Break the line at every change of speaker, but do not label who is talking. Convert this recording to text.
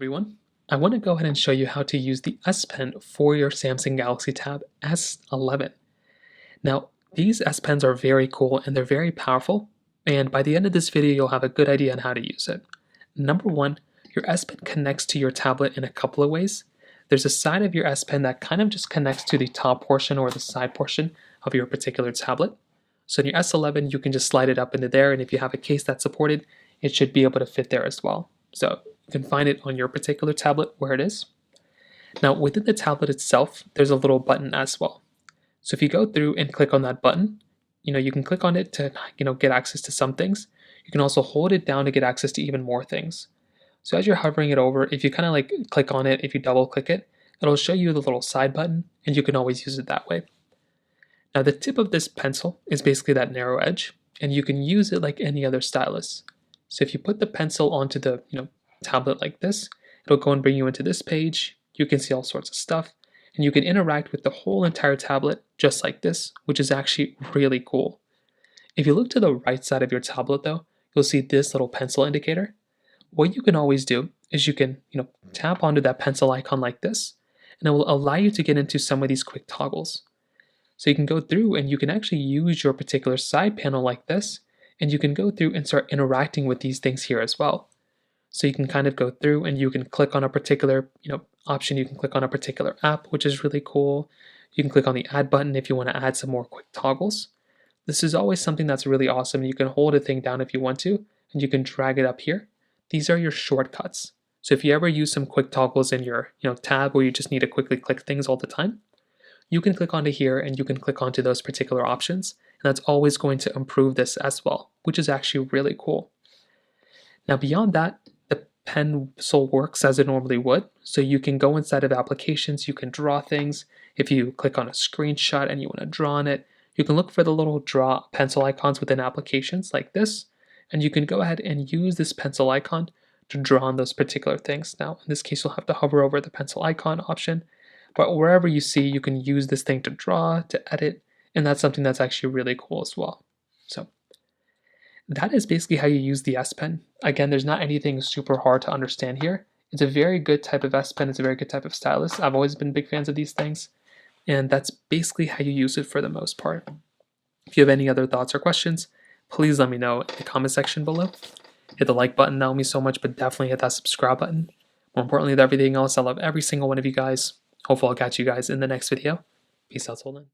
everyone. I want to go ahead and show you how to use the S Pen for your Samsung Galaxy Tab S11. Now, these S Pens are very cool and they're very powerful, and by the end of this video, you'll have a good idea on how to use it. Number one, your S Pen connects to your tablet in a couple of ways. There's a side of your S Pen that kind of just connects to the top portion or the side portion of your particular tablet. So in your S11, you can just slide it up into there, and if you have a case that's supported, it should be able to fit there as well. So you can find it on your particular tablet where it is. Now within the tablet itself, there's a little button as well. So if you go through and click on that button, you can click on it to get access to some things. You can also hold it down to get access to even more things. So as you're hovering it over, if you kind of click on it, if you double click it, it'll show you the little side button, and you can always use it that way. Now the tip of this pencil is basically that narrow edge, and you can use it like any other stylus. So if you put the pencil onto the tablet like this, it'll go and bring you into this page. You can see all sorts of stuff, and you can interact with the whole entire tablet just like this, which is actually really cool. If you look to the right side of your tablet though, you'll see this little pencil indicator. What you can always do is you can tap onto that pencil icon like this, and it will allow you to get into some of these quick toggles. So you can go through and you can actually use your particular side panel like this, and you can go through and start interacting with these things here as well. So you can kind of go through and you can click on a particular option, you can click on a particular app, which is really cool. You can click on the add button if you want to add some more quick toggles. This is always something that's really awesome. You can hold a thing down if you want to, and you can drag it up here. These are your shortcuts. So if you ever use some quick toggles in your tab where you just need to quickly click things all the time, you can click onto here and you can click onto those particular options, and that's always going to improve this as well, which is actually really cool. Now beyond that, the pencil works as it normally would, so you can go inside of applications, you can draw things. If you click on a screenshot and you want to draw on it, you can look for the little draw pencil icons within applications like this, and you can go ahead and use this pencil icon to draw on those particular things. Now in this case, you'll have to hover over the pencil icon option, but wherever you see, you can use this thing to draw, to edit, and that's something that's actually really cool as well. So that is basically how you use the S Pen. Again, there's not anything super hard to understand here. It's a very good type of S Pen. It's a very good type of stylus. I've always been big fans of these things, and that's basically how you use it for the most part. If you have any other thoughts or questions, please let me know in the comment section below. Hit the like button, that would mean so much, but definitely hit that subscribe button. More importantly than everything else, I love every single one of you guys. Hopefully I'll catch you guys in the next video. Peace out till then.